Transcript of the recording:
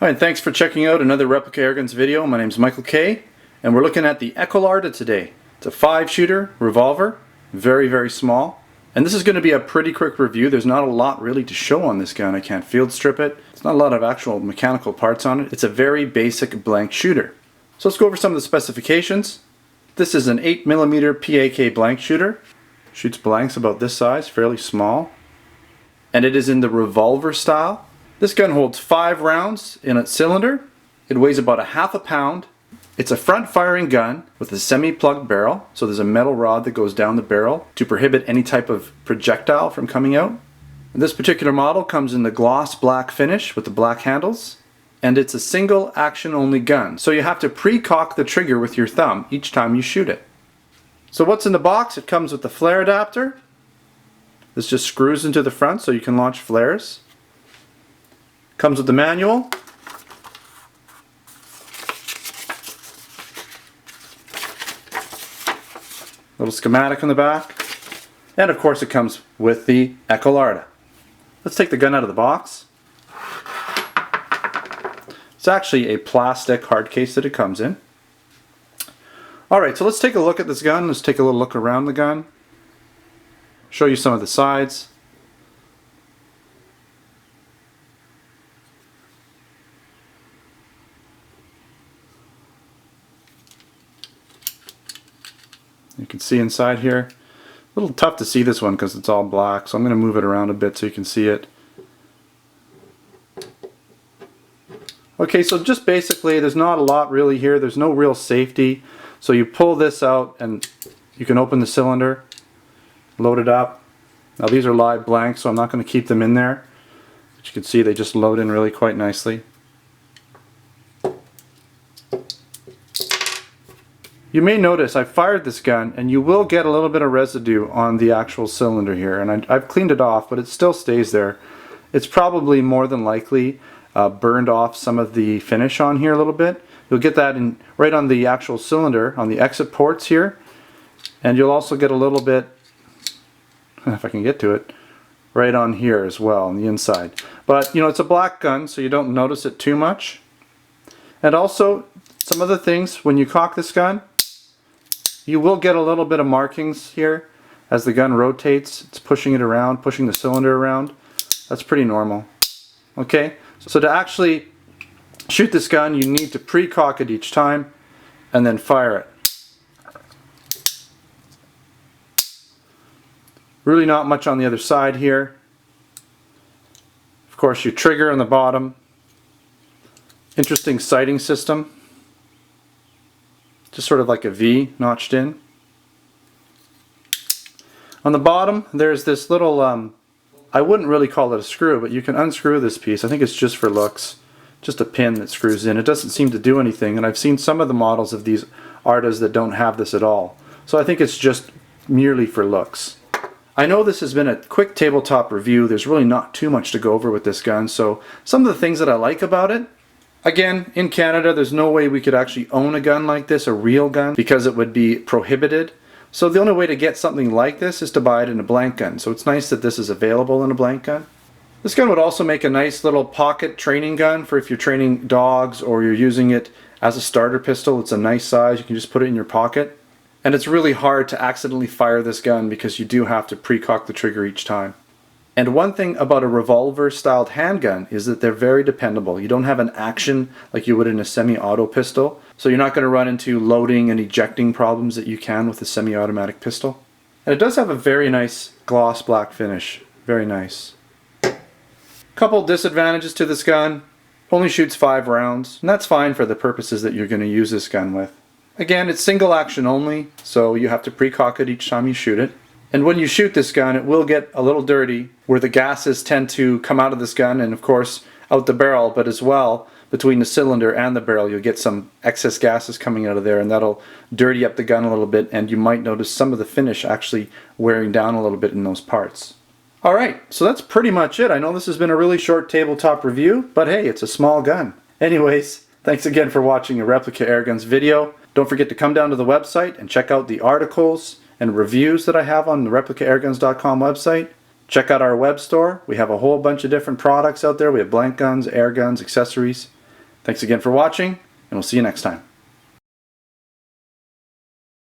Hi, and thanks for checking out another Replica Airguns video. My name is Michael K, and we're looking at the EKOL Arda today. It's a 5-shooter revolver, very small. And this is going to be a pretty quick review. There's not a lot really to show on this gun. I can't field strip it. There's not a lot of actual mechanical parts on it. It's a very basic blank shooter. So let's go over some of the specifications. This is an 8mm P.A.K blank shooter. Shoots blanks about this size, fairly small. And it is in the revolver style. This gun holds 5 rounds in its cylinder. It weighs about ½ a pound. It's a front firing gun with a semi-plugged barrel, so there's a metal rod that goes down the barrel to prohibit any type of projectile from coming out. And this particular model comes in the gloss black finish with the black handles, and it's a single action only gun, so you have to pre-cock the trigger with your thumb each time you shoot it. So what's in the box? It comes with the flare adapter. This just screws into the front so you can launch flares. Comes with the manual. Little schematic on the back. And of course it comes with the EKOL Arda. Let's take the gun out of the box. It's actually a plastic hard case that it comes in. Alright, so let's take a look at this gun. Let's take a little look around the gun. Show you some of the sides. You can see inside here. A little tough to see this one because it's all black, so I'm going to move it around a bit so you can see it. Okay, so just basically there's not a lot really here. There's no real safety. So you pull this out and you can open the cylinder, load it up. Now these are live blanks, so I'm not going to keep them in there. But you can see they just load in really quite nicely. You may notice I fired this gun and you will get a little bit of residue on the actual cylinder here, and I've cleaned it off, but it still stays there. It's probably more than likely burned off some of the finish on here a little bit. You'll get that right on the actual cylinder, on the exit ports here, and you'll also get a little bit, if I can get to it, right on here as well on the inside. But you know, it's a black gun, so you don't notice it too much. And also some other things, when you cock this gun, you will get a little bit of markings here as the gun rotates. It's pushing it around, pushing the cylinder around. That's pretty normal. Okay, so to actually shoot this gun, you need to pre-cock it each time and then fire it. Really not much on the other side here. Of course, your trigger on the bottom. Interesting sighting system. Just sort of like a V notched in. On the bottom there's this little, I wouldn't really call it a screw, but you can unscrew this piece. I think it's just for looks. Just a pin that screws in. It doesn't seem to do anything, and I've seen some of the models of these Ardas that don't have this at all. So I think it's just merely for looks. I know this has been a quick tabletop review. There's really not too much to go over with this gun, so some of the things that I like about it, again, in Canada, there's no way we could actually own a gun like this, a real gun, because it would be prohibited. So the only way to get something like this is to buy it in a blank gun. So it's nice that this is available in a blank gun. This gun would also make a nice little pocket training gun for if you're training dogs or you're using it as a starter pistol. It's a nice size. You can just put it in your pocket. And it's really hard to accidentally fire this gun because you do have to pre-cock the trigger each time. And one thing about a revolver styled handgun is that they're very dependable. You don't have an action like you would in a semi-auto pistol, so you're not going to run into loading and ejecting problems that you can with a semi-automatic pistol. And it does have a very nice gloss black finish. Very nice. Couple disadvantages to this gun. Only shoots 5 rounds, and that's fine for the purposes that you're going to use this gun with. Again, it's single action only, so you have to pre-cock it each time you shoot it. And when you shoot this gun, it will get a little dirty where the gases tend to come out of this gun and of course out the barrel, but as well between the cylinder and the barrel you'll get some excess gases coming out of there, and that'll dirty up the gun a little bit, and you might notice some of the finish actually wearing down a little bit in those parts. Alright, so that's pretty much it. I know this has been a really short tabletop review, but hey, it's a small gun. Anyways, thanks again for watching a Replica Airguns video. Don't forget to come down to the website and check out the articles and reviews that I have on the ReplicaAirguns.com website. Check out our web store. We have a whole bunch of different products out there. We have blank guns, air guns, accessories. Thanks again for watching, and we'll see you next time.